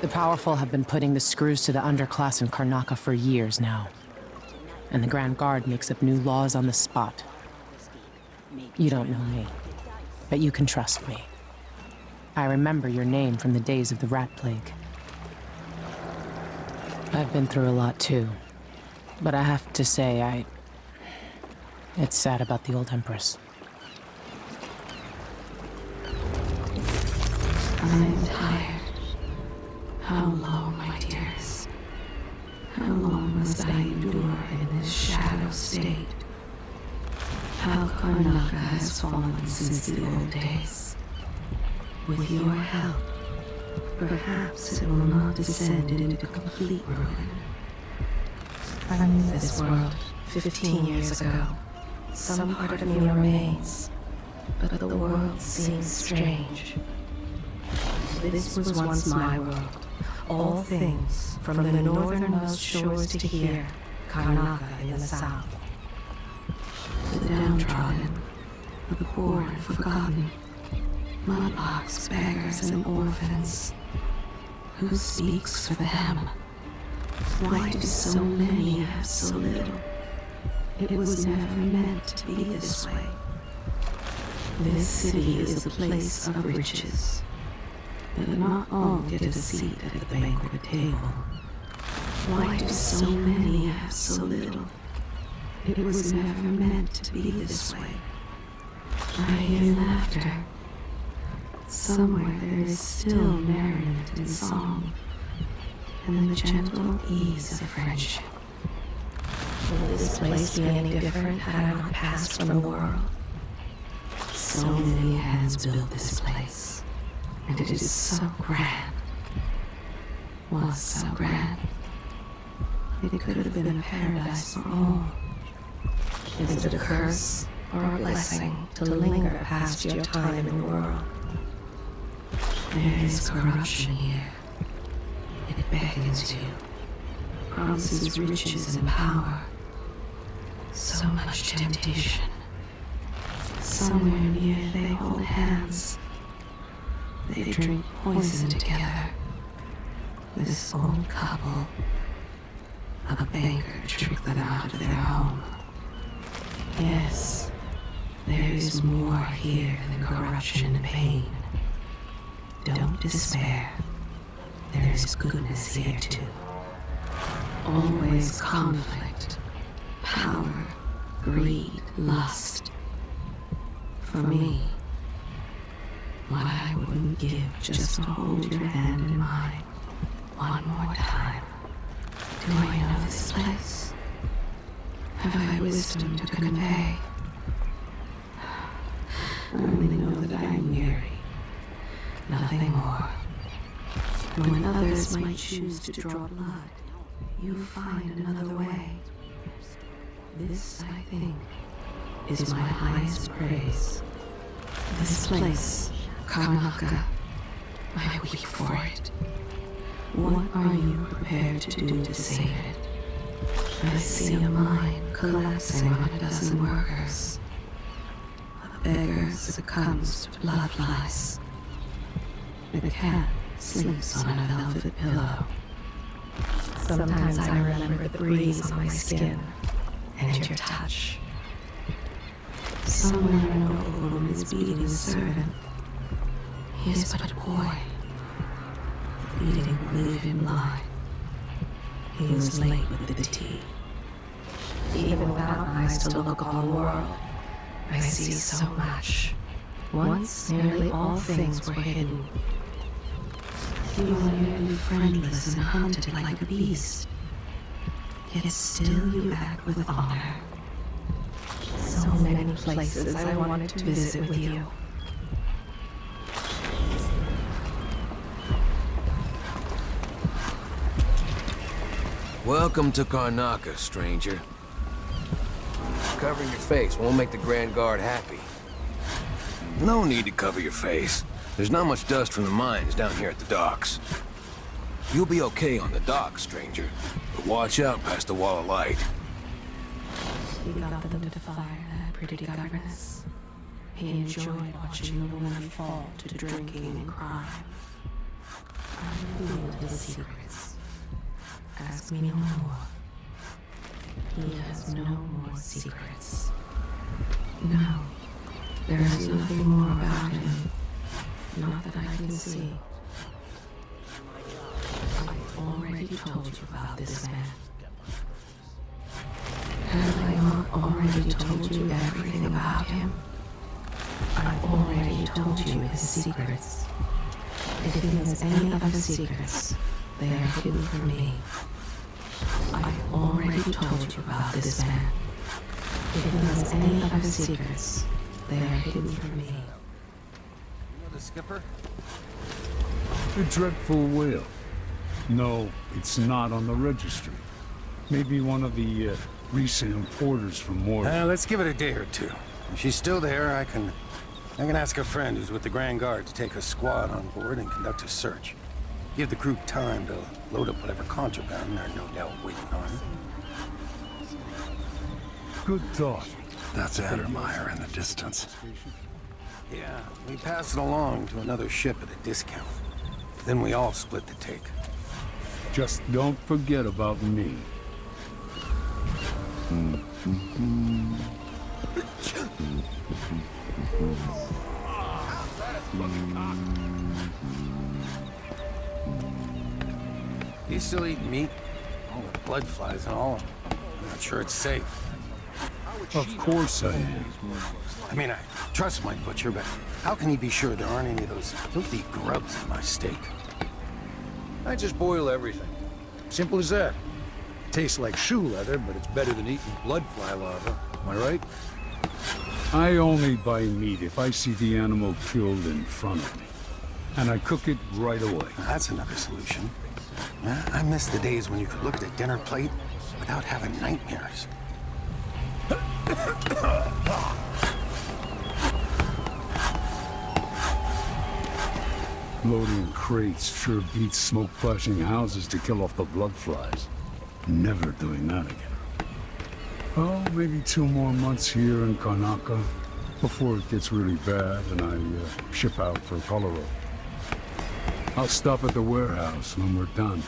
The powerful have been putting the screws to the underclass in Karnaca for years now. And the Grand Guard makes up new laws on the spot. You don't know me, but you can trust me. I remember your name from the days of the Rat Plague. I've been through a lot too, but I have to say, it's sad about the old Empress. I'm tired. How long, my dears? How long must I endure in this shadow state? How Karnaca has fallen since the old days. With your help, perhaps it will not descend into complete ruin. I knew this world 15 years ago. Some part of me remains, but the world seems strange. This was once my world. All things, from the northernmost shores to here, Karnaca in the south. The downtrodden, the poor and forgotten, mudlarks, beggars, and orphans. Who speaks for them? Why do so many have so little? It was never meant to be this way. This city is a place of riches, but not all get a seat at the banquet table. Why do so many have so little? It was never meant to be this way. I hear laughter. Somewhere there is still merriment and song, and the gentle ease of friendship. Will this place be any different had I not passed from the world? So many hands built this place, and it is so grand. Was so grand. It could have been a paradise for all. Is it a curse or a blessing to linger past your time in the world? There is corruption here. It beckons you, promises riches and power. So much temptation. Somewhere near they hold hands. They drink poison together. This old couple. A banker tricked them out of their home. Yes, there is more here than corruption and pain. Don't despair. There is goodness here too. Always conflict, power, greed, lust. For me, what I wouldn't give just to hold your hand in mine one more time. Do I know this place? Have I wisdom to convey? I only know that I am weary. Nothing more. When others might choose to draw blood, you find another way. This, I think, is my highest praise. This place, Karnaca, I weep for it. What are you prepared to do to save it? I see a mine collapsing on a dozen workers. A beggar succumbs to blood flies. The cat sleeps on a velvet pillow. Sometimes I remember the breeze on my skin and your touch. Somewhere an old woman is beating a servant. He is but a boy. The beating will leave him blind. He was late with the tea. Even without eyes to look upon the world, I see so much. Once nearly all things were hidden. You are nearly friendless and hunted like a beast. Yet still you act with honor. So many places I wanted to visit with you. Welcome to Karnaca, stranger. Covering your face won't make the Grand Guard happy. No need to cover your face. There's not much dust from the mines down here at the docks. You'll be okay on the docks, stranger. But watch out past the wall of light. He got them to fire that pretty governess. He enjoyed watching the women fall to drinking and crime. Unveiled his secrets. Ask me no more. He has no more secrets. No, there is nothing more about him. Not that I can see. I've already told you about this man. Have I not already told you everything about him? I've already told you his secrets. If he has any other secrets, they are hidden from me. I've already told you about this man. If he has any other secrets, they are hidden from me. You know the skipper? A dreadful whale. No, it's not on the registry. Maybe one of the recent importers from Mordor. Let's give it a day or two. If she's still there, I can ask a friend who's with the Grand Guard to take a squad on board and conduct a search. Give the crew time to load up whatever contraband they're no doubt waiting on. Good thought. That's Addermeyer in the distance. Yeah, we pass it along to another ship at a discount. Then we all split the take. Just don't forget about me. You still eat meat? All the blood flies and all. I'm not sure it's safe. Of course I am. I mean, I trust my butcher, but how can he be sure there aren't any of those filthy grubs in my steak? I just boil everything. Simple as that. Tastes like shoe leather, but it's better than eating bloodfly larvae. Am I right? I only buy meat if I see the animal killed in front of me. And I cook it right away. That's another solution. I miss the days when you could look at a dinner plate without having nightmares. Loading crates sure beats smoke-flashing houses to kill off the blood flies. Never doing that again. Oh, maybe 2 more months here in Karnaca before it gets really bad and I ship out for Colorado. I'll stop at the warehouse when we're done.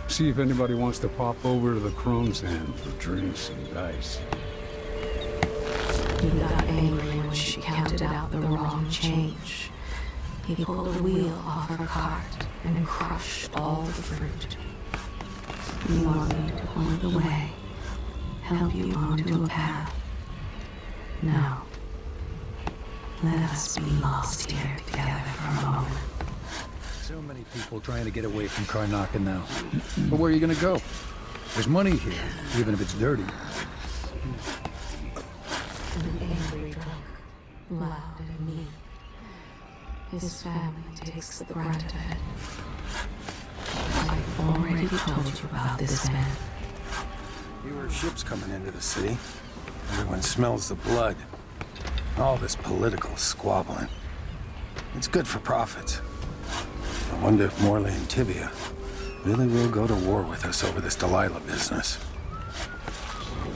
See if anybody wants to pop over to the Crone's Hand for drinks and dice. He got angry when she counted out the wrong change. He pulled a wheel off her cart and crushed all the fruit. You want me to point the way, help you onto a path. No. Let us be lost here together for a moment. So many people trying to get away from Karnaca now. But where are you gonna go? There's money here, even if it's dirty. An angry drunk, loud and mean. His family takes the brunt of it. I've already told you about this man. Fewer ships coming into the city. Everyone smells the blood. All this political squabbling. It's good for profits. I wonder if Morley and Tibia really will go to war with us over this Delilah business.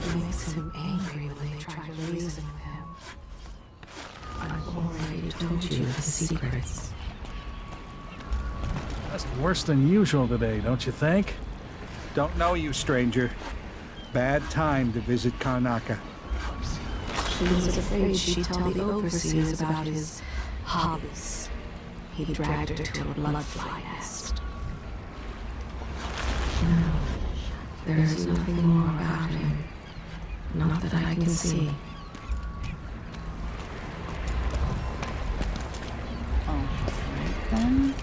It makes him angry when they try to reason with him. I've already told you his secrets. That's worse than usual today, don't you think? Don't know you, stranger. Bad time to visit Karnaca. She was afraid she'd tell the overseers about his hobbies. He dragged her to a bloodfly nest. No, there is nothing more about him. Not that I can see. Alright then.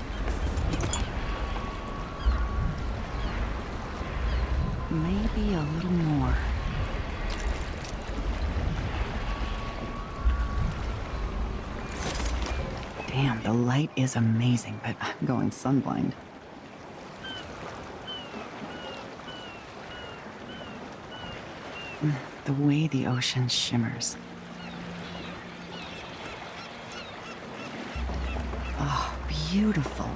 Maybe a little more. Damn, the light is amazing, but I'm going sunblind. The way the ocean shimmers. Oh, beautiful.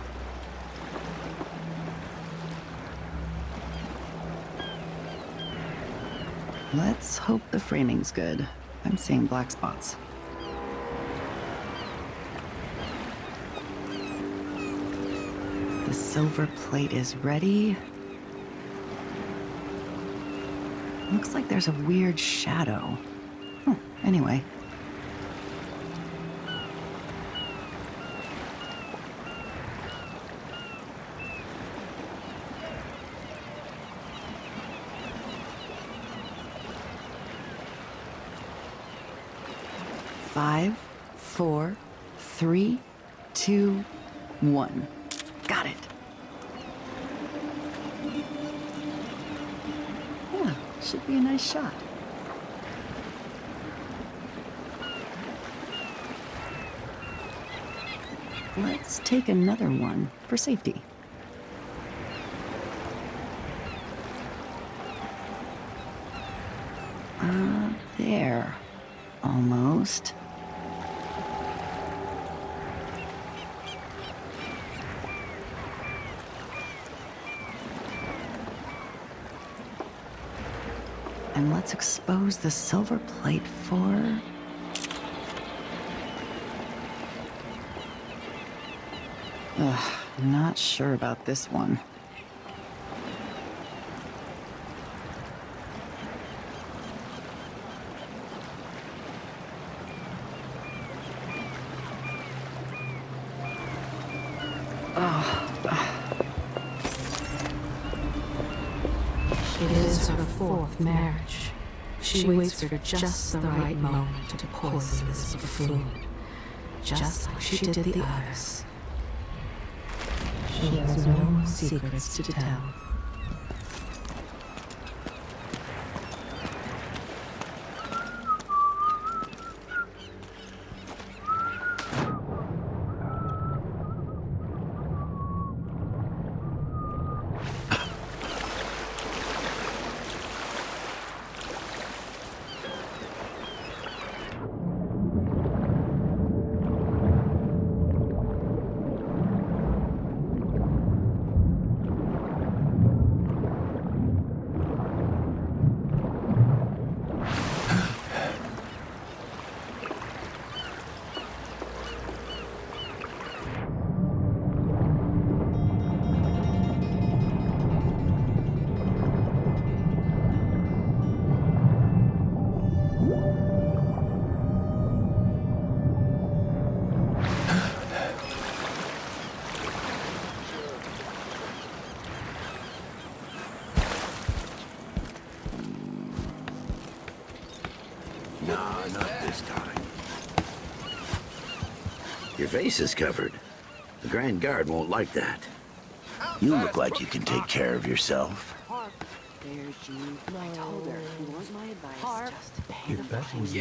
Let's hope the framing's good. I'm seeing black spots. The silver plate is ready. Looks like there's a weird shadow. Anyway. Five, 4, 3, 2, 1. Got it. Yeah, should be a nice shot. Let's take another one for safety. There. Almost. And let's expose the silver plate for... Ugh, not sure about this one. It is her fourth marriage. She waits for just the right moment to poison this buffoon, just like she did the others. She has no secrets to tell. No, not this time. Your face is covered. The Grand Guard won't like that. You look like you can take care of yourself. If that was me,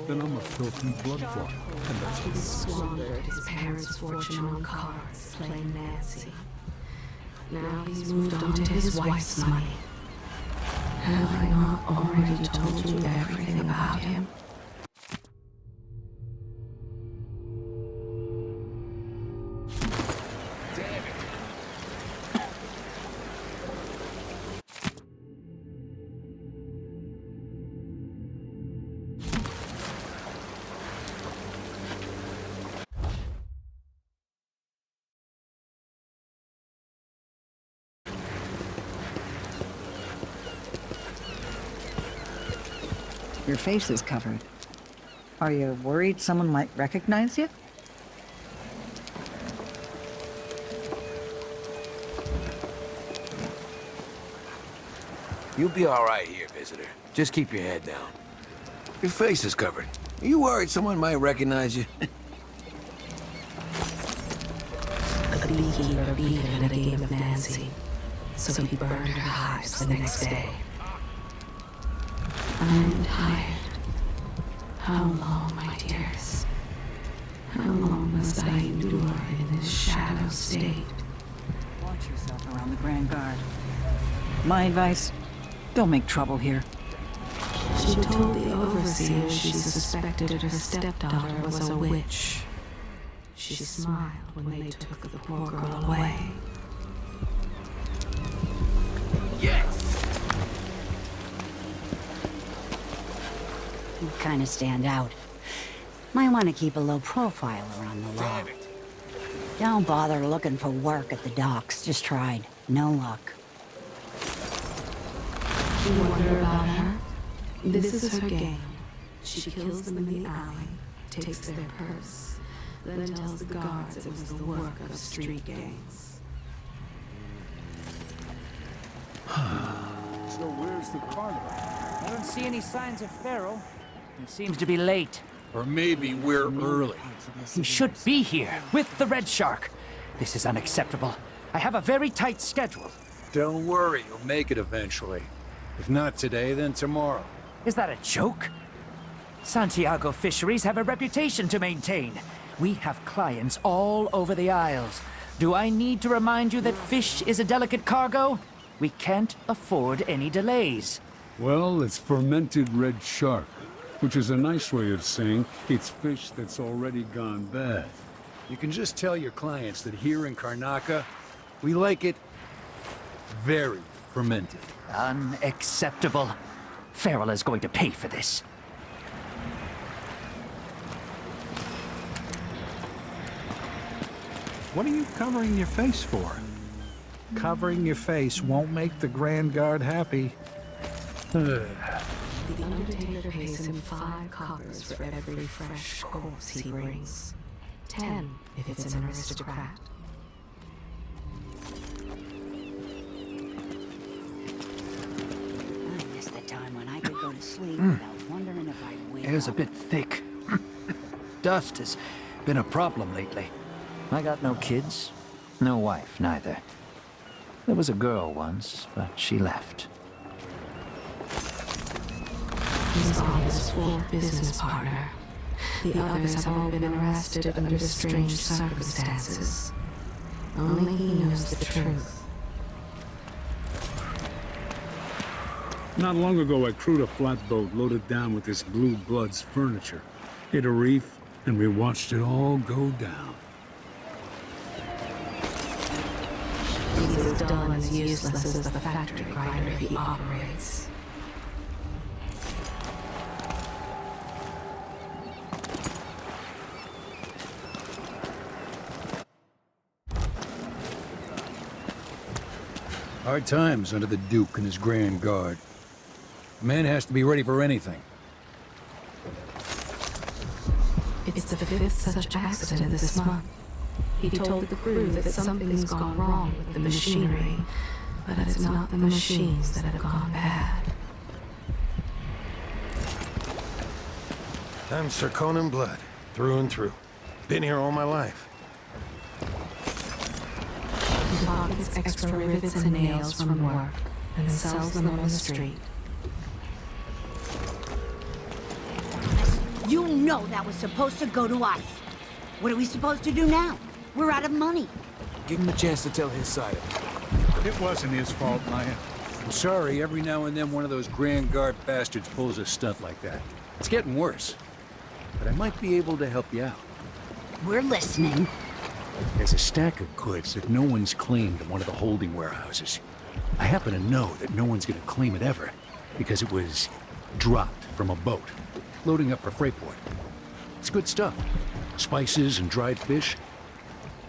then I'm a filthy bloodfly. And that's He squandered his parents' fortune on cards, playing Nancy. Now he's moved on to his wife's money. Have I not already told you everything about him? Your face is covered. Are you worried someone might recognize you? You'll be all right here, visitor. Just keep your head down. Your face is covered. Are you worried someone might recognize you? A beekeeper beat him in a game of Nancy, so he burned her hives the next day. I'm tired. How long, my dears? How long must I endure in this shadow state? Watch yourself around the Grand Guard. My advice, don't make trouble here. She told the overseer she suspected her stepdaughter was a witch. She smiled when they took the poor girl away. Yes! You kind of stand out. Might want to keep a low profile around the law. Damn it! Don't bother looking for work at the docks. Just tried. No luck. You wonder about her? This is her game. She kills them in the alley, takes their purse, then tells the guards it was the work of street gangs. So where's the carnival? I don't see any signs of Farrell. He seems to be late. Or maybe we're early. He should be here, with the Red Shark. This is unacceptable. I have a very tight schedule. Don't worry, you'll make it eventually. If not today, then tomorrow. Is that a joke? Santiago Fisheries have a reputation to maintain. We have clients all over the Isles. Do I need to remind you that fish is a delicate cargo? We can't afford any delays. Well, it's fermented red shark, which is a nice way of saying it's fish that's already gone bad. You can just tell your clients that here in Karnaca, we like it very fermented. Unacceptable. Farrell is going to pay for this. What are you covering your face for? Covering your face won't make the Grand Guard happy. The Undertaker pays him 5 coppers for every fresh corpse he brings. 10 if it's an aristocrat. I miss the time when I could go to sleep without wondering if I'd wake Air's a up. bit thick. Dust has been a problem lately. I got no kids, no wife neither. There was a girl once, but she left. He's on his 4th business partner. The others have all been arrested under strange circumstances. Only he knows the truth. Not long ago, I crewed a flatboat loaded down with this Blue Bloods furniture. Hit a reef, and we watched it all go down. He's as dull and as useless as the factory grinder he operates. Hard times under the Duke and his Grand Guard. A man has to be ready for anything. It's the 5th such accident this month. He told the crew that something's gone wrong with the machinery, but it's not the machines that have gone bad. I'm Sir Conan Blood, through and through. Been here all my life. He pockets extra rivets and nails from work and sells them on the street. You know that was supposed to go to us. What are we supposed to do now? We're out of money. Give him a chance to tell his side of it. It wasn't his fault, Maya. I'm sorry, every now and then one of those Grand Guard bastards pulls a stunt like that. It's getting worse. But I might be able to help you out. We're listening. There's a stack of goods that no one's claimed in one of the holding warehouses. I happen to know that no one's gonna claim it ever, because it was dropped from a boat, loading up for Freightport. It's good stuff. Spices and dried fish.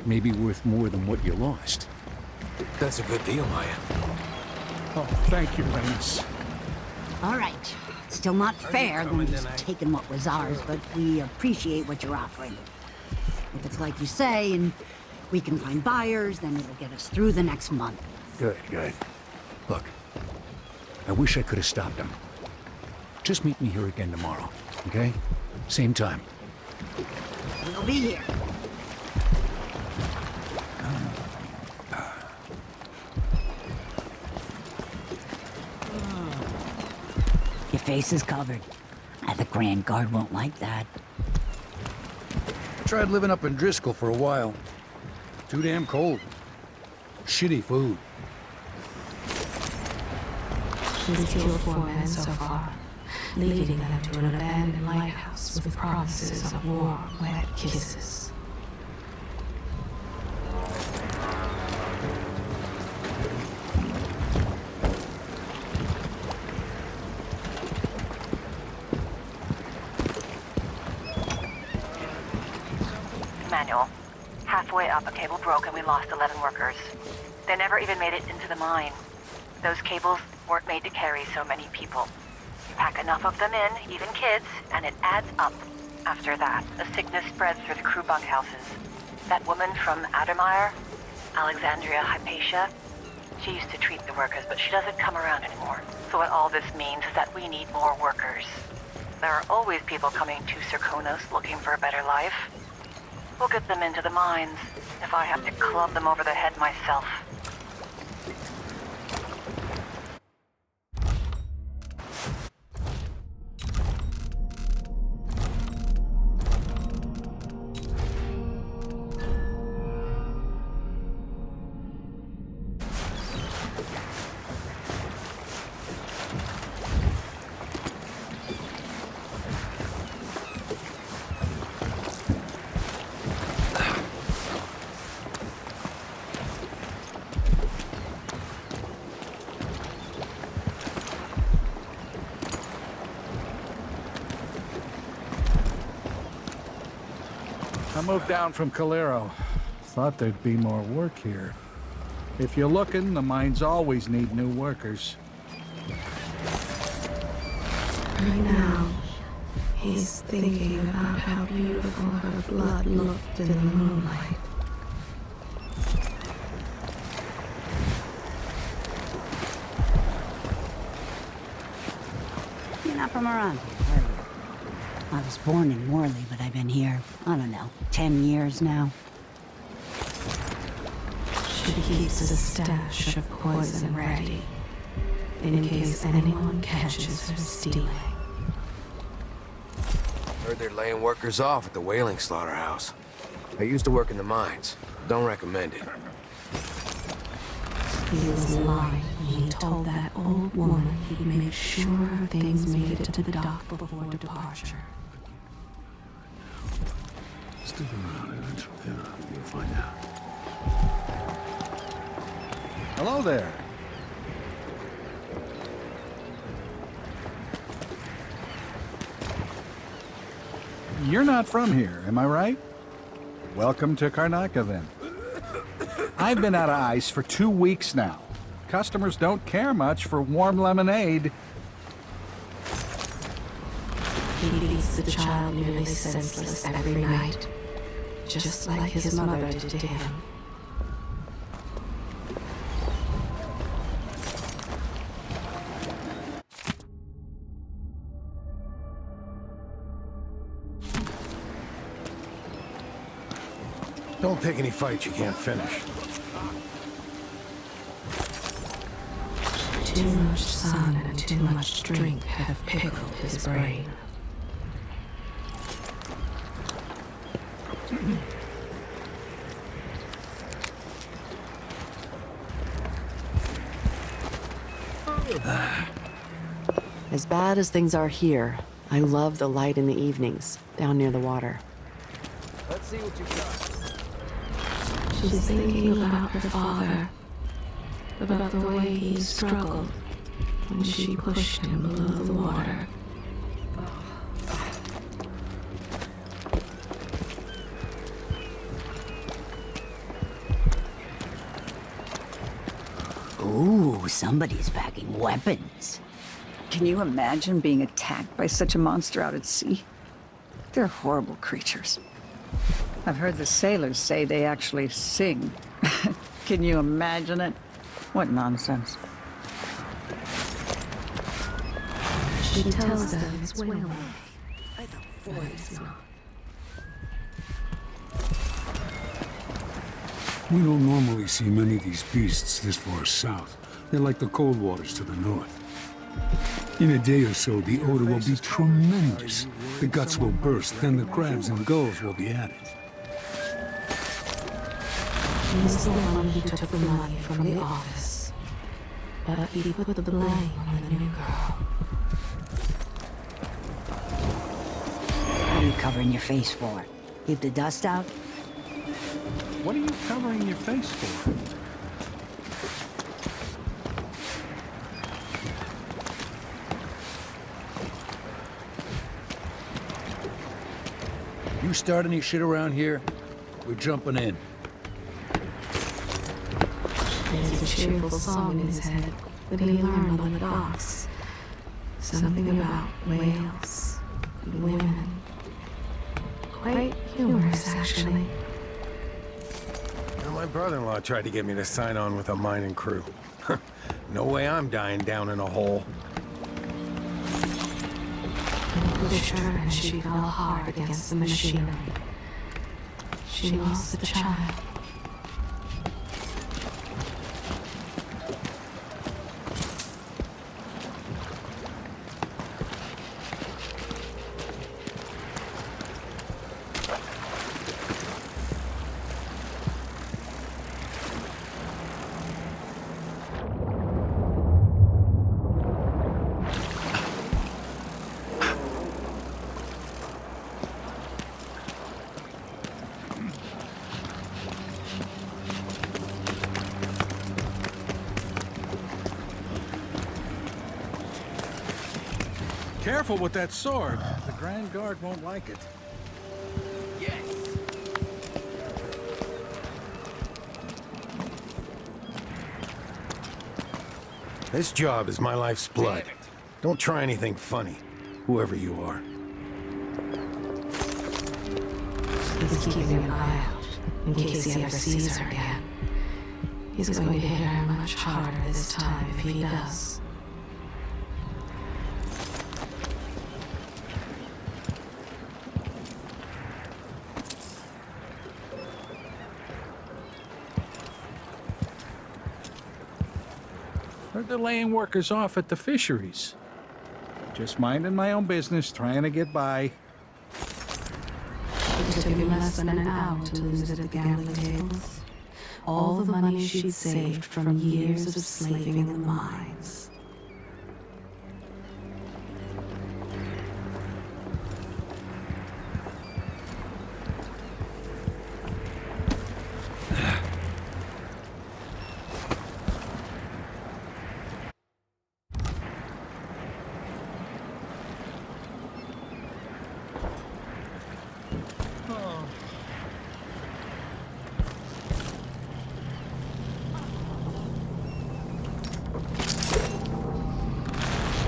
Maybe worth more than what you lost. That's a good deal, Maya. Oh, thank you, Rains. All right. Still not fair than just taking what was ours, but we appreciate what you're offering. If it's like you say, and we can find buyers, then it'll get us through the next month. Good, good. Look, I wish I could have stopped him. Just meet me here again tomorrow, okay? Same time. We'll be here. Your face is covered. The Grand Guard won't like that. I tried living up in Driscoll for a while. Too damn cold. Shitty food. He's killed 4 men so far, leading them to an abandoned lighthouse with promises of warm, wet kisses. Manual, halfway halfway up, a cable broke and we lost 11 workers. They never even made it into the mine. Those cables weren't made to carry so many people. You pack enough of them in, even kids, and it adds up. After that, a sickness spreads through the crew bunkhouses. That woman from Addermeyer, Alexandria Hypatia, she used to treat the workers, but she doesn't come around anymore. So what all this means is that we need more workers. There are always people coming to Serkonos looking for a better life. We'll get them into the mines, if I have to club them over the head myself. I moved down from Calero. Thought there'd be more work here. If you're looking, the mines always need new workers. Right now, he's thinking about how beautiful her blood looked in the moonlight. You're not from around here, are you? I was born in Morley, but I've been here, I don't know, 10 years now. She keeps a stash of poison ready, in case anyone catches her stealing. Heard they're laying workers off at the whaling slaughterhouse. I used to work in the mines. Don't recommend it. He was lying when he told that old woman he'd make sure her things made it to the dock before departure. Stick around, eventually you'll find out. Hello there. You're not from here, am I right? Welcome to Karnaca, then. I've been out of ice for 2 weeks now. Customers don't care much for warm lemonade. He beats the child nearly senseless every night, just like his mother did to him. Don't take any fights you can't finish. Too much sun and too much drink have pickled his brain. As bad as things are here, I love the light in the evenings, down near the water. Let's see what you got. She's thinking about her father, about the way he struggled when she pushed him below the water. Ooh, somebody's packing weapons. Can you imagine being attacked by such a monster out at sea? They're horrible creatures. I've heard the sailors say they actually sing. Can you imagine it? What nonsense. She tells them it's whaling. But it's not. We don't normally see many of these beasts this far south. They're like the cold waters to the north. In a day or so, the odor will be tremendous. The guts will burst, then the crabs and gulls will be at it. He's the one who took the money from the office. But he put the blame on the new girl. What are you covering your face for? Keep the dust out? What are you covering your face for? You start any shit around here, we're jumping in. a cheerful song in his head that he learned on the docks. Something about whales and women. Quite humorous, actually. Well, my brother-in-law tried to get me to sign on with a mining crew. No way I'm dying down in a hole. He pushed her and she fell hard against the machinery. She lost the child. Careful with that sword. The Grand Guard won't like it. This job is my life's blood. Don't try anything funny, whoever you are. He's keeping an eye out in case he ever sees her again. He's going to hit her much harder this time if he does. They're laying workers off at the fisheries. Just minding my own business, trying to get by. It took him less than an hour to lose it at the gambling tables. All the money she'd saved from years of slaving in the mines.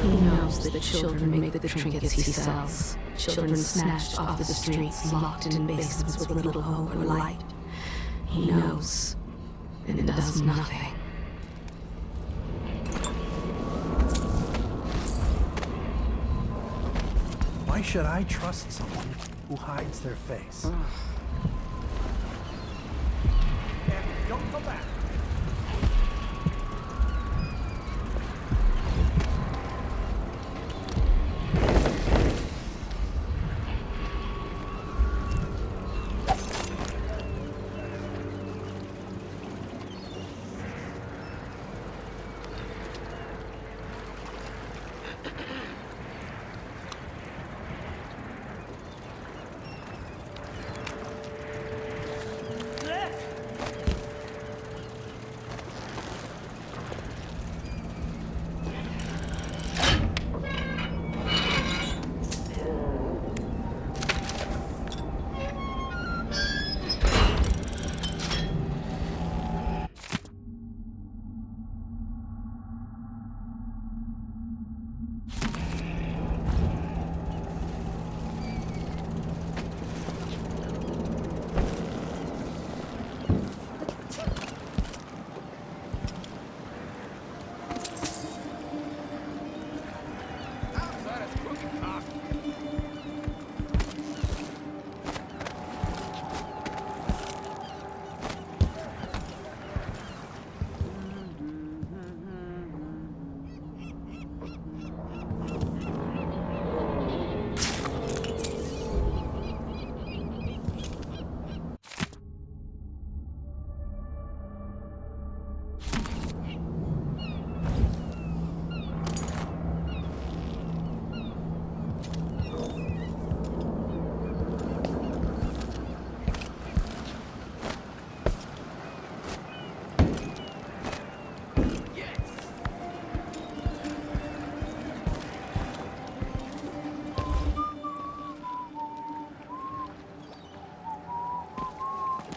He knows that children make the trinkets he sells. Children snatched off the streets, locked in basements with little hope or light. He knows, and does nothing. Why should I trust someone who hides their face? And don't go back.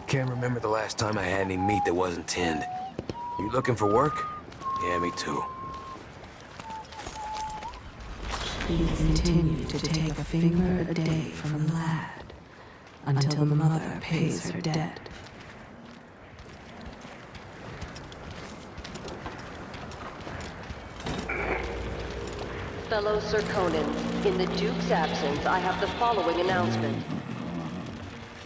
Can't remember the last time I had any meat that wasn't tinned. You looking for work? Yeah, me too. You continue to take a finger a day from the lad until the mother pays her debt. Fellow Serkonans, in the Duke's absence, I have the following announcement.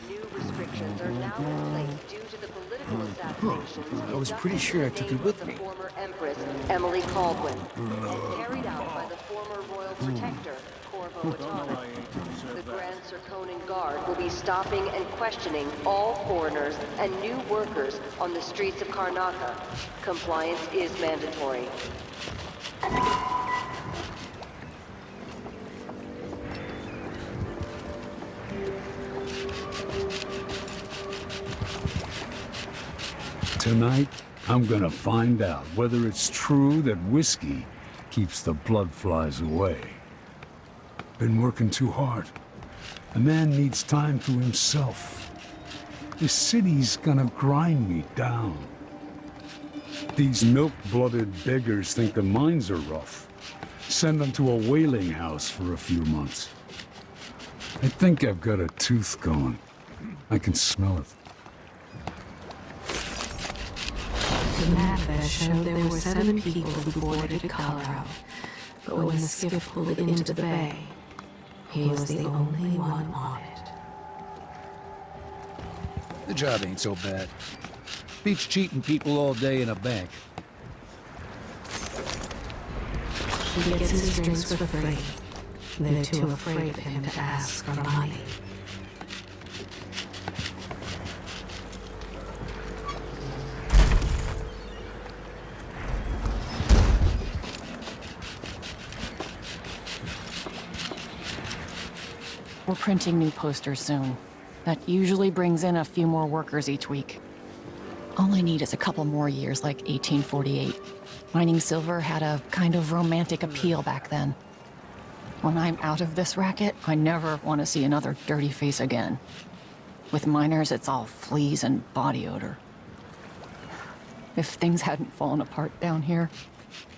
New restrictions are now in place due to the political assassinations I was pretty sure I took it with of me. the former Empress, Emily Caldwin, and carried out by the former Royal Protector, Corvo Attano. The Grand Serkonan Guard will be stopping and questioning all foreigners and new workers on the streets of Karnaca. Compliance is mandatory. Tonight, I'm gonna find out whether it's true that whiskey keeps the blood flies away. Been working too hard. A man needs time to himself. The city's gonna grind me down. These milk-blooded beggars think the mines are rough. Send them to a whaling house for a few months. I think I've got a tooth going. I can smell it. The manifest showed there were 7 people who boarded at Colorado, but when the skiff pulled into the bay, he was the only one on it. The job ain't so bad. Beats cheating people all day in a bank. He gets his drinks for free. They're too afraid of him to ask for money. We're printing new posters soon. That usually brings in a few more workers each week. All I need is a couple more years like 1848. Mining silver had a kind of romantic appeal back then. When I'm out of this racket, I never want to see another dirty face again. With miners, it's all fleas and body odor. If things hadn't fallen apart down here,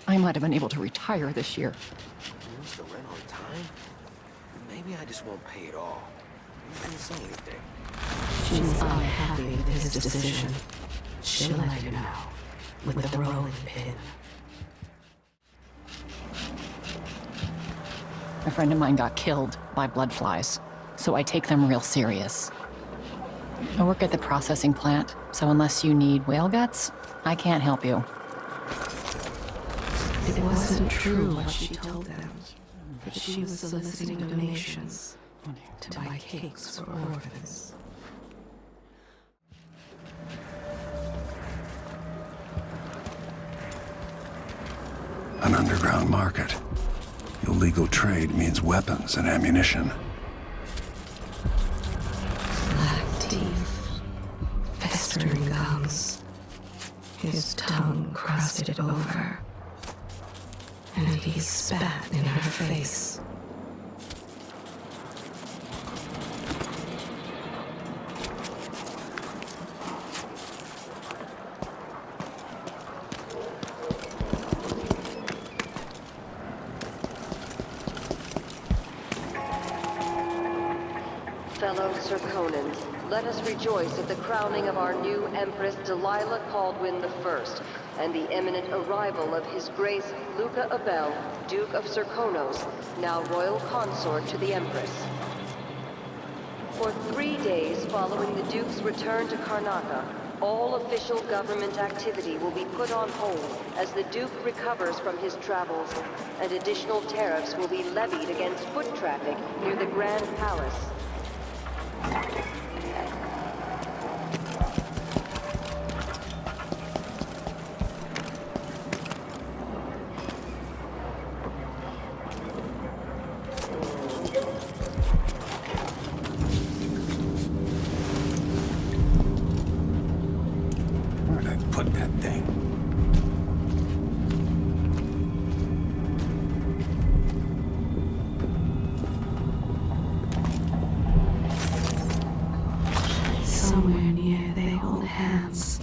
I might have been able to retire this year. Is the rent on time? Maybe I just won't pay it all. He didn't say anything. She's unhappy with his decision. She'll let you know with the rolling pin. A friend of mine got killed by blood flies, so I take them real serious. I work at the processing plant, so unless you need whale guts, I can't help you. It wasn't true what she told them, that she was soliciting donations to buy cakes for orphans. An underground market. Illegal trade means weapons and ammunition. Black teeth, festering gums. His tongue crusted over, and he spat in her face. Fellow Serkonans, let us rejoice at the crowning of our new Empress Delilah Caldwin I, and the imminent arrival of His Grace Luca Abel, Duke of Serkonos, now Royal Consort to the Empress. For 3 days following the Duke's return to Karnaca, all official government activity will be put on hold as the Duke recovers from his travels, and additional tariffs will be levied against foot traffic near the Grand Palace. Where'd I put that thing? Somewhere near they hold hands.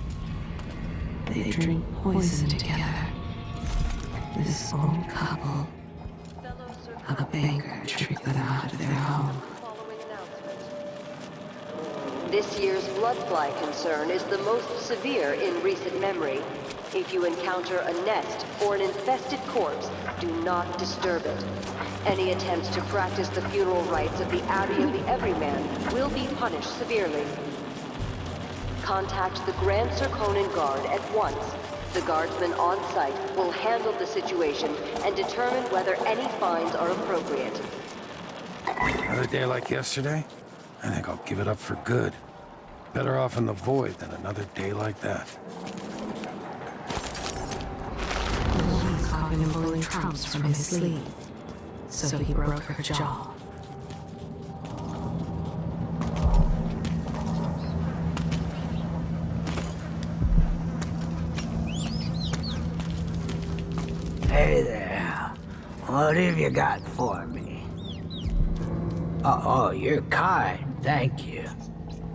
They drink poison together. This old couple, a banker tricked them out of their home. This year's bloodfly concern is the most severe in recent memory. If you encounter a nest or an infested corpse, do not disturb it. Any attempts to practice the funeral rites of the Abbey of the Everyman will be punished severely. Contact the Grand Serkonan Guard at once. The guardsmen on site will handle the situation and determine whether any fines are appropriate. Another day like yesterday? I think I'll give it up for good. Better off in the void than another day like that. He caught him pulling trumps from his sleeve, so he broke her jaw. Hey there. What have you got for me? Oh, you're kind. Thank you.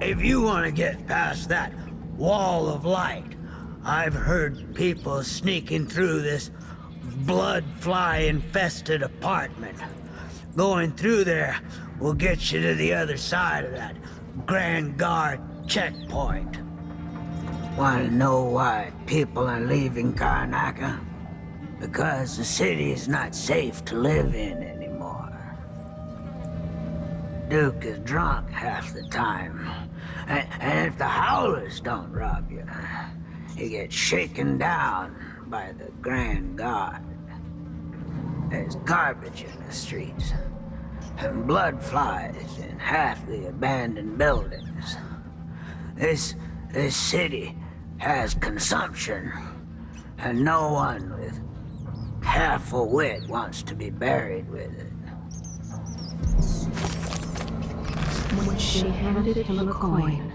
If you want to get past that wall of light, I've heard people sneaking through this blood-fly-infested apartment. Going through there will get you to the other side of that Grand Guard checkpoint. Want to know why people are leaving Karnaca? Because the city is not safe to live in anymore. Duke is drunk half the time. And if the Howlers don't rob you, he gets shaken down by the Grand Guard. There's garbage in the streets, and blood flies in half the abandoned buildings. This city has consumption, and no one with half a wit wants to be buried with it. When she handed him a coin,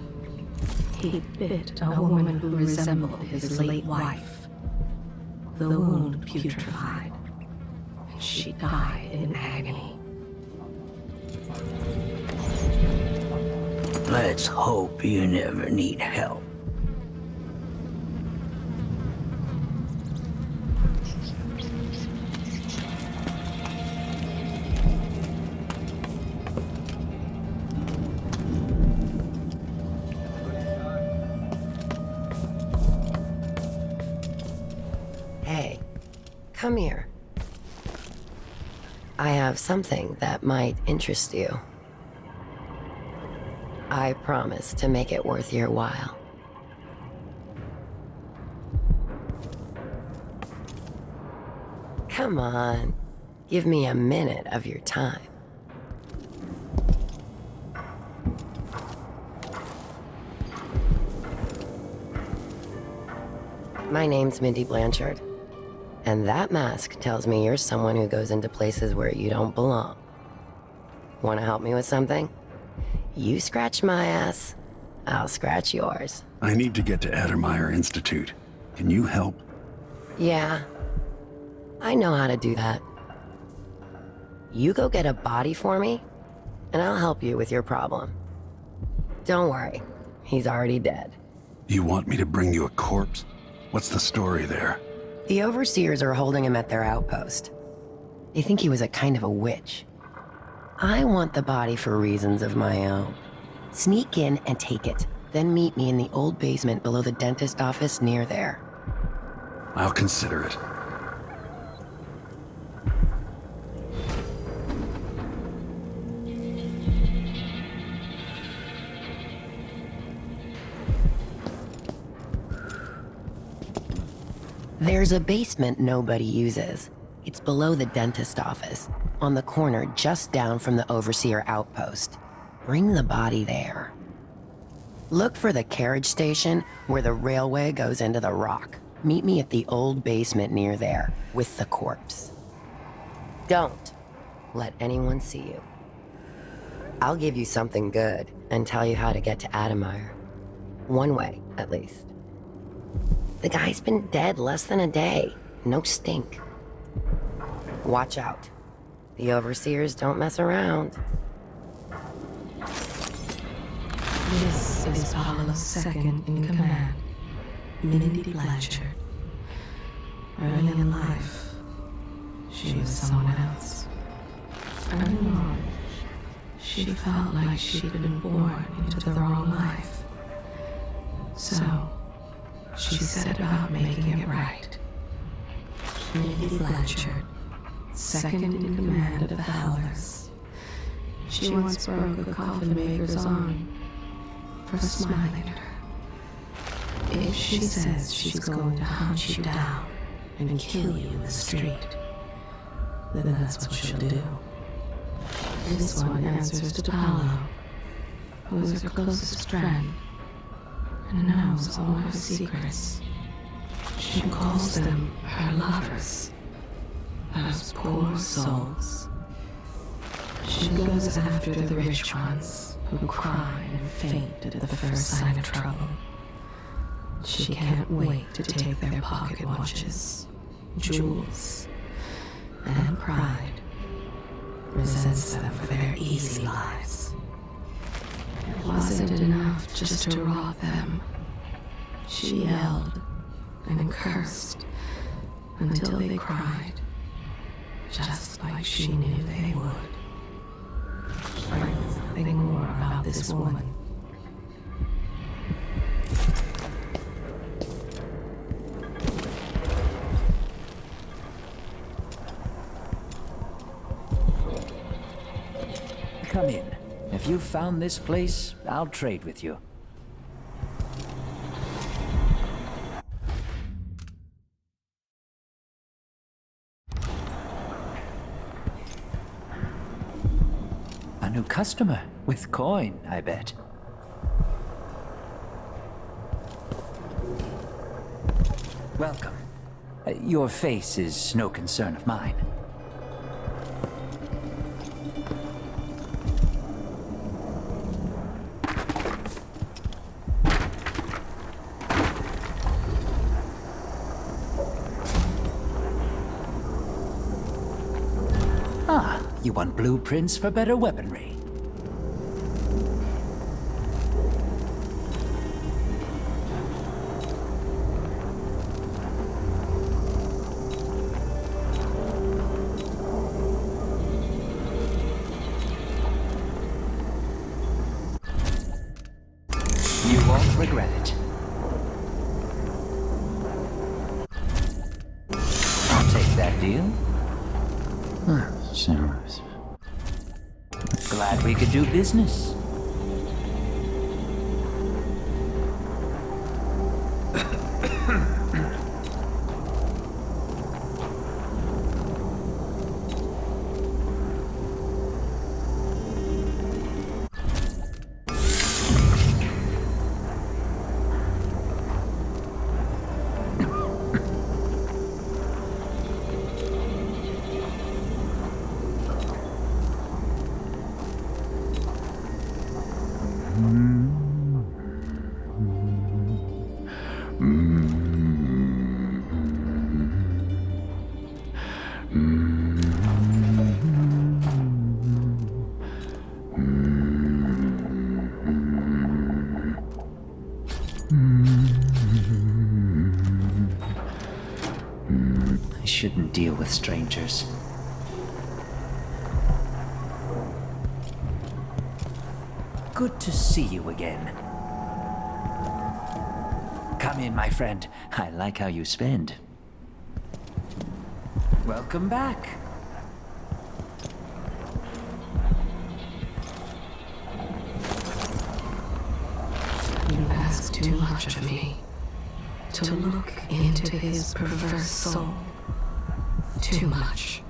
he bit a woman who resembled his late wife. The wound putrefied. She died in agony. Let's hope you never need help. Hey, come here. I have something that might interest you. I promise to make it worth your while. Come on, give me a minute of your time. My name's Mindy Blanchard, and that mask tells me you're someone who goes into places where you don't belong. Want to help me with something? You scratch my ass, I'll scratch yours. I need to get to Addermeyer Institute. Can you help? Yeah, I know how to do that. You go get a body for me, and I'll help you with your problem. Don't worry, he's already dead. You want me to bring you a corpse? What's the story there? The Overseers are holding him at their outpost. They think he was a kind of a witch. I want the body for reasons of my own. Sneak in and take it, then meet me in the old basement below the dentist office near there. I'll consider it. There's a basement nobody uses. It's below the dentist office, on the corner just down from the Overseer outpost. Bring the body there. Look for the carriage station where the railway goes into the rock. Meet me at the old basement near there, with the corpse. Don't let anyone see you. I'll give you something good and tell you how to get to Addermeyer. One way, at least. The guy's been dead less than a day. No stink. Watch out. The Overseers don't mess around. This is Paolo's second in command. Mindy Blanchard. Early in life, she was someone else. Unknown, she felt like she'd been born into the wrong life. So, she set about making it right. Mindy Blanchard, second in command of the Howlers. She once broke a coffin maker's arm for smiling at her. If she says she's going to hunt you down and kill you in the street, then that's what she'll do. This one answers to Paolo, who is her closest friend and knows all her secrets. She calls them her lovers, those poor souls. She goes after the rich ones who cry and faint at the first sign of trouble. She can't wait to take their pocket watches, jewels, and pride. Resents them for their easy lives. It wasn't enough just to rob them. She yelled and cursed until they cried, just like she knew they would. I know nothing more about this woman. Come in. If you've found this place, I'll trade with you. A new customer with coin, I bet. Welcome. Your face is no concern of mine. You want blueprints for better weaponry? You won't regret it. I'll take that deal. Glad we could do business. I shouldn't deal with strangers. Good to see you again. Come in, my friend. I like how you spend. Welcome back. You ask too much of me. To look into his perverse soul. Too much.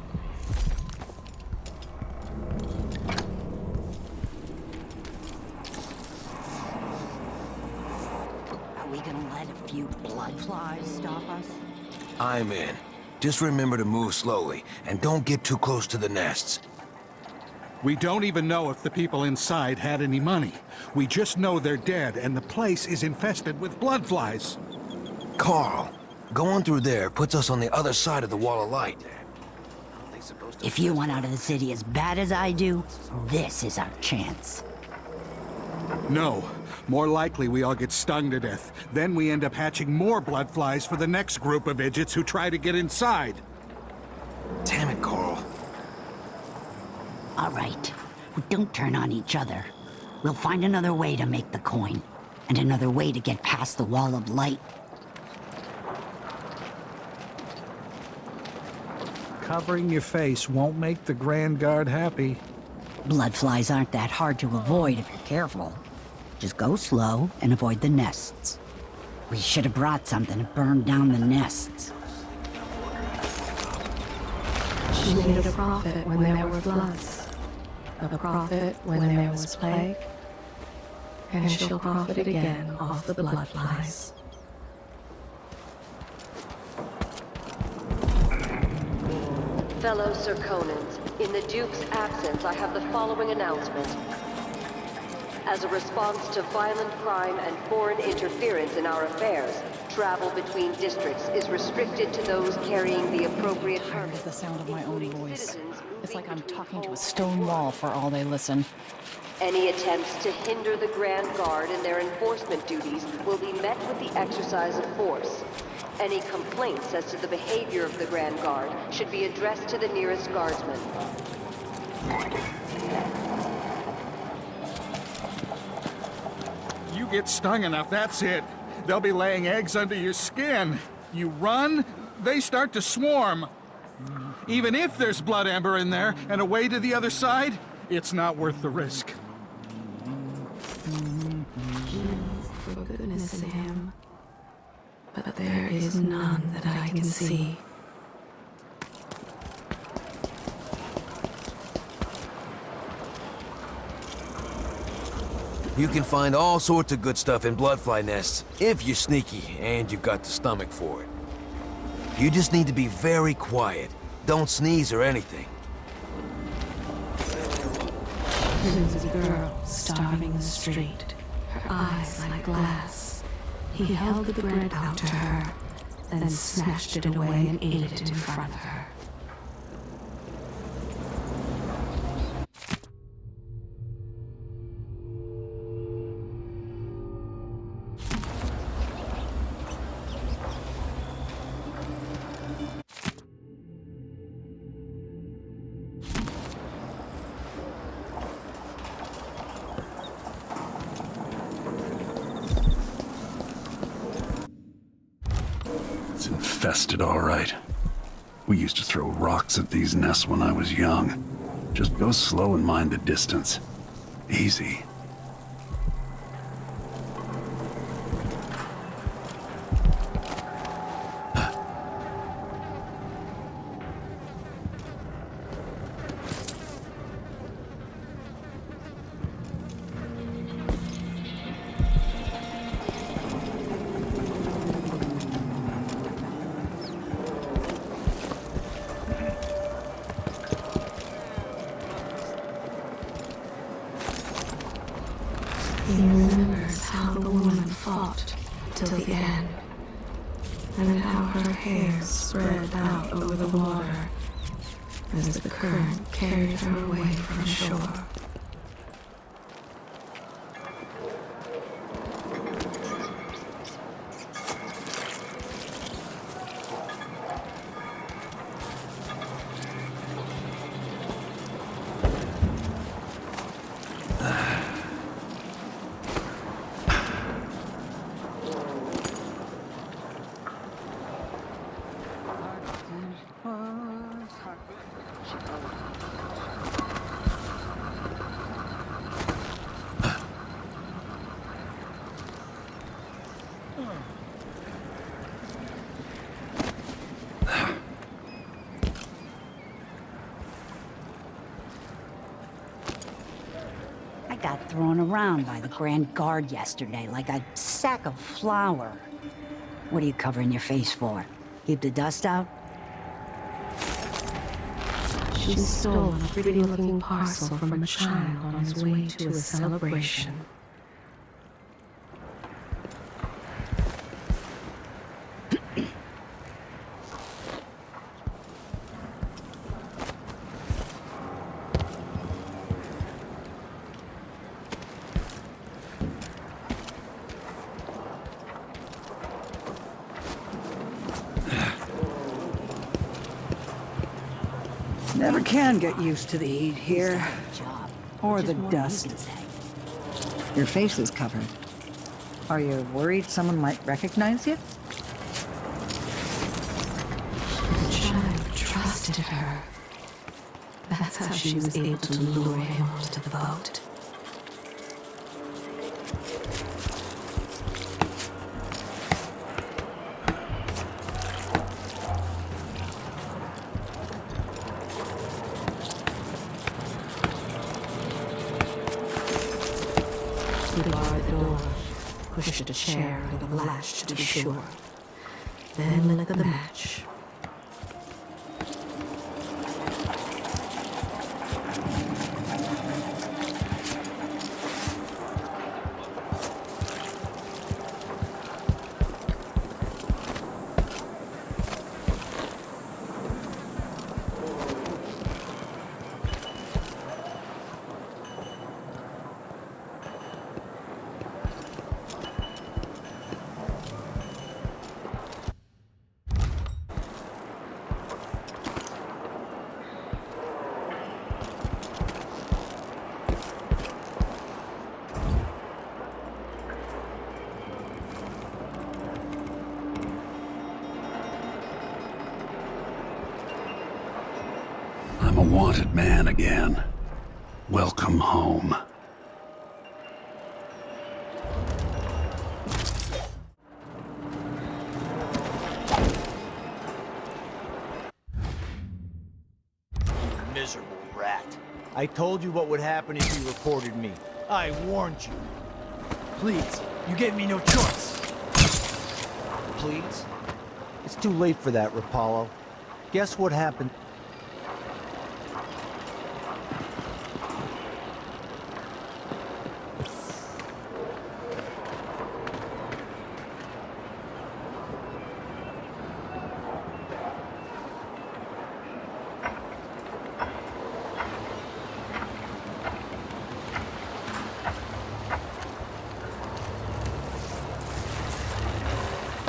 Are we gonna let a few blood flies stop us? I'm in. Just remember to move slowly, and don't get too close to the nests. We don't even know if the people inside had any money. We just know they're dead, and the place is infested with blood flies. Carl, going through there puts us on the other side of the wall of light. If you want out of the city as bad as I do, this is our chance. No, More likely we all get stung to death. Then we end up hatching more blood flies for the next group of idiots who try to get inside. Damn it, Carl. All right. Don't turn on each other. We'll find another way to make the coin. And another way to get past the wall of light. Covering your face won't make the Grand Guard happy. Blood flies aren't that hard to avoid if you're careful. Just go slow and avoid the nests. We should have brought something to burn down the nests. She made a profit when there were floods, a profit when there was plague, and she'll profit again off the blood flies. Fellow Serkonans, in the Duke's absence, I have the following announcement. As a response to violent crime and foreign interference in our affairs, travel between districts is restricted to those carrying the appropriate permits. The sound of my own voice. It's like I'm talking to a stone wall for all they listen. Any attempts to hinder the Grand Guard in their enforcement duties will be met with the exercise of force. Any complaints as to the behavior of the Grand Guard should be addressed to the nearest guardsman. You get stung enough, that's it. They'll be laying eggs under your skin. You run, they start to swarm. Even if there's blood amber in there and a way to the other side, it's not worth the risk. For goodness in him. But there is none that I can see. You can find all sorts of good stuff in bloodfly nests, if you're sneaky and you've got the stomach for it. You just need to be very quiet. Don't sneeze or anything. There was a girl starving in the street, her eyes like glass. He held the bread out to her, then snatched it away and ate it in front of her. It's infested, all right. We used to throw rocks at these nests when I was young. Just go slow and mind the distance. Easy. He remembers how the woman fought till the end, and how her hair spread out over the water as the current carried her away from shore. I got thrown around by the Grand Guard yesterday like a sack of flour. What are you covering your face for? Keep the dust out? She stole a pretty-looking parcel from a child on his way to a celebration. Never can get used to the heat here. Or the dust. Your face is covered. Are you worried someone might recognize you? The child trusted her. That's how she was able to lure him onto the boat. He barred the door, pushed a chair with a latch to the shore, then lit the match. I'm a wanted man again. Welcome home. Miserable rat. I told you what would happen if you reported me. I warned you. Please, you gave me no choice. Please? It's too late for that, Rapallo. Guess what happened?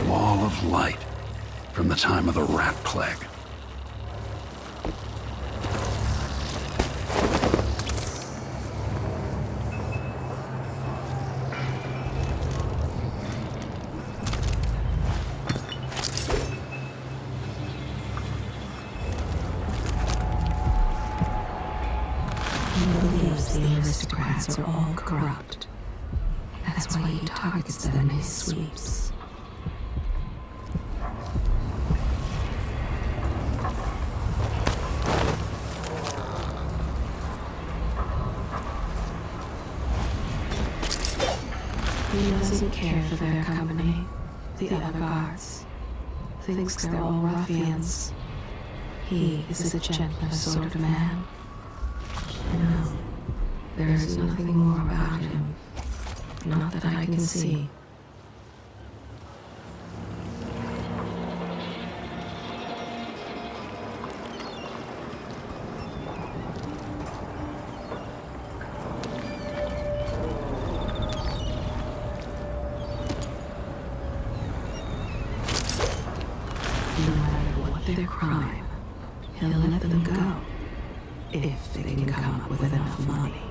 Wall of light from the time of the rat plague. He believes the aristocrats are all corrupt. That's why he targets them in his sweeps. He doesn't care for their company, the other guards. Thinks they're all ruffians. He is a gentler sort of man. No, there is nothing more about him. Not that I can see. No matter what their crime, he'll let them go. If they can come up with enough money.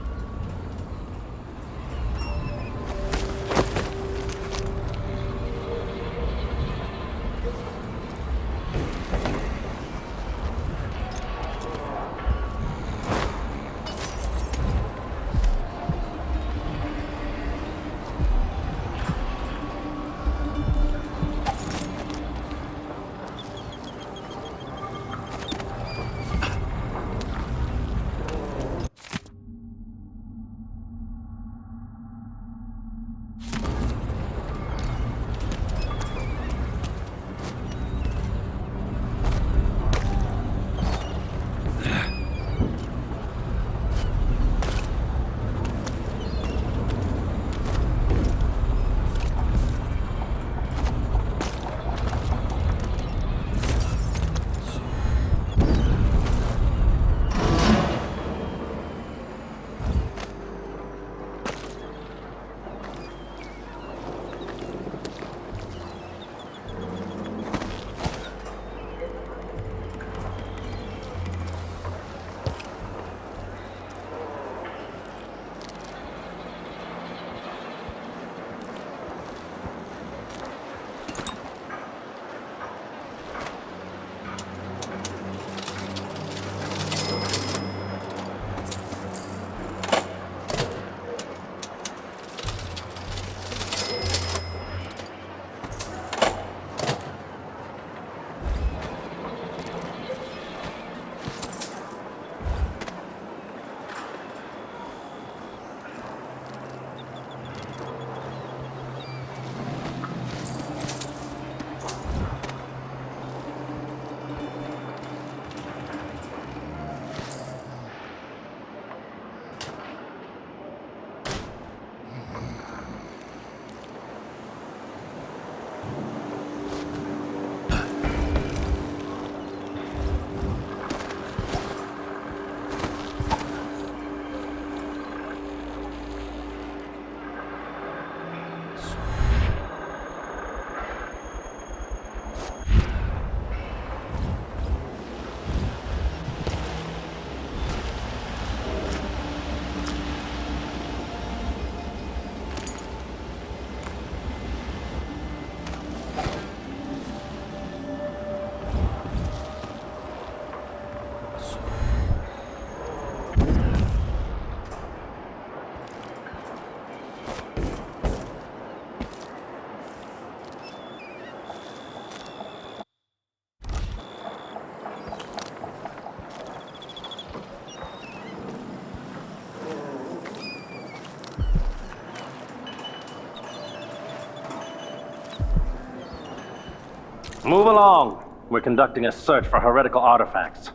Move along. We're conducting a search for heretical artifacts.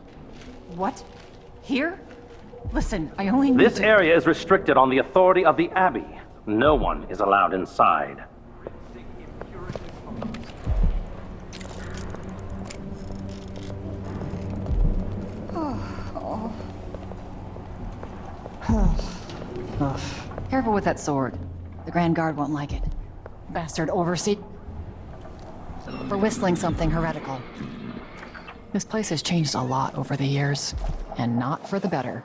What? Here? Listen, I only need This to... area is restricted on the authority of the Abbey. No one is allowed inside. Careful with that sword. The Grand Guard won't like it. Bastard overseer. For whistling something heretical. This place has changed a lot over the years, and not for the better.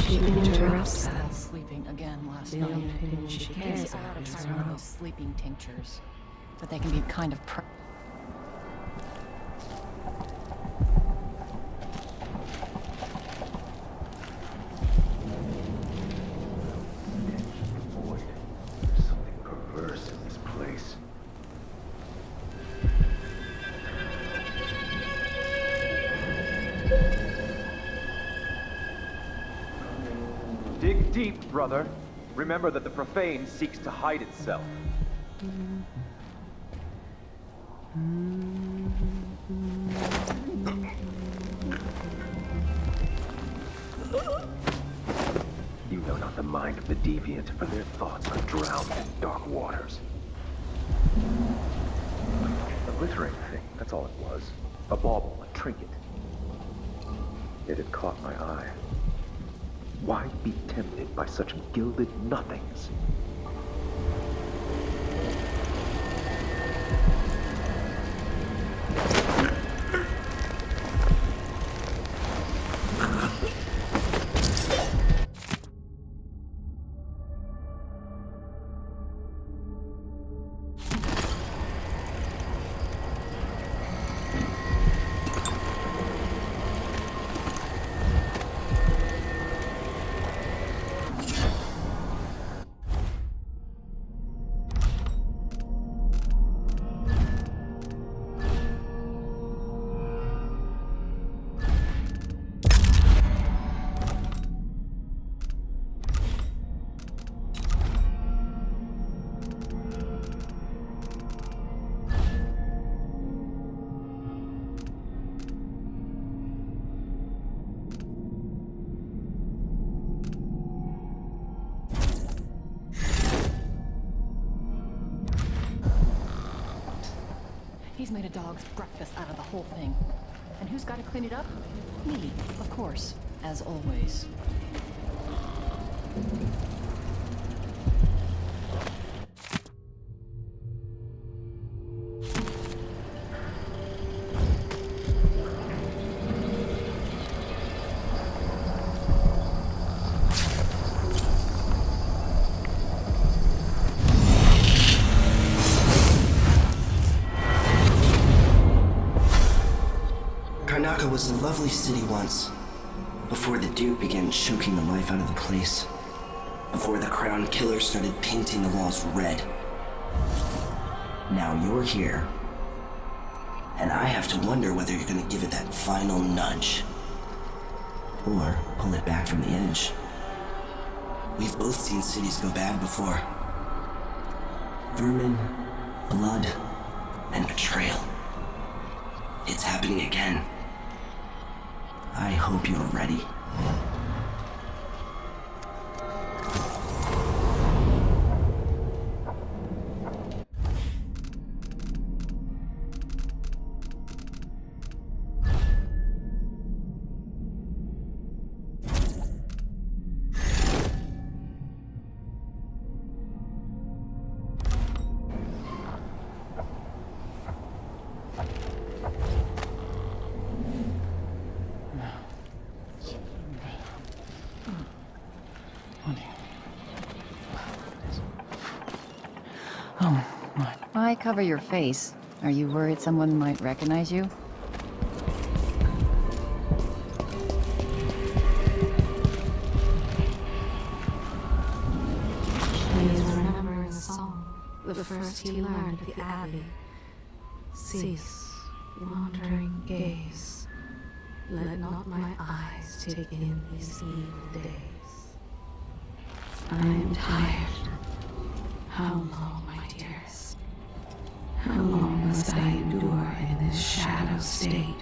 She interrupts us. Sleeping again last The night. only thing she cares I ought about to is try one of Ronald. those sleeping tinctures, but they can be kind of. There's something perverse in this place. Dig deep, brother. Remember that the profane seeks to hide itself. You know not the mind of the deviant, for their thoughts are drowned in dark waters. A glittering thing, that's all it was. A bauble, a trinket. It had caught my eye. Why be tempted by such gilded nothings? He's made a dog's breakfast out of the whole thing. And who's got to clean it up? Me, of course, as always. Karnaca was a lovely city once, before the Duke began choking the life out of the place. Before the Crown Killer started painting the walls red. Now you're here, and I have to wonder whether you're gonna give it that final nudge. Or pull it back from the edge. We've both seen cities go bad before. Vermin, blood, and betrayal. It's happening again. I hope you're ready. Why cover your face? Are you worried someone might recognize you? He is remembering a song, the first he learned at the Abbey. Cease, wandering gaze. Let not my eyes take in these evil days. I am tired. How long, my dears? How long must I endure in this shadow state?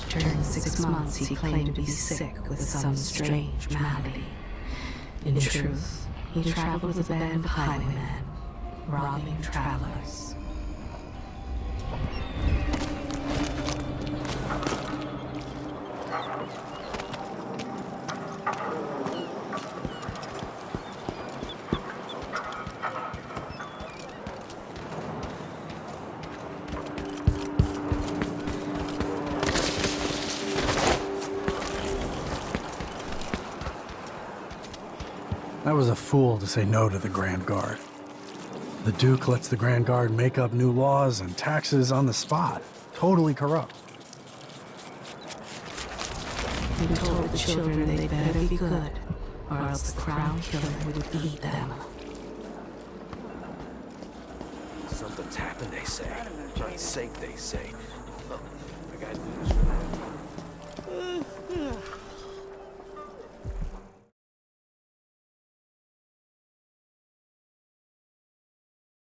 During 6 months, he claimed to be sick with some strange malady. In truth, he traveled with a band of highwaymen, robbing travelers. I was a fool to say no to the Grand Guard. The Duke lets the Grand Guard make up new laws and taxes on the spot. Totally corrupt. He told the children they better be good, or else the Crown Killer would eat them. Something's happened, they say. Not safe, they say. Look, I got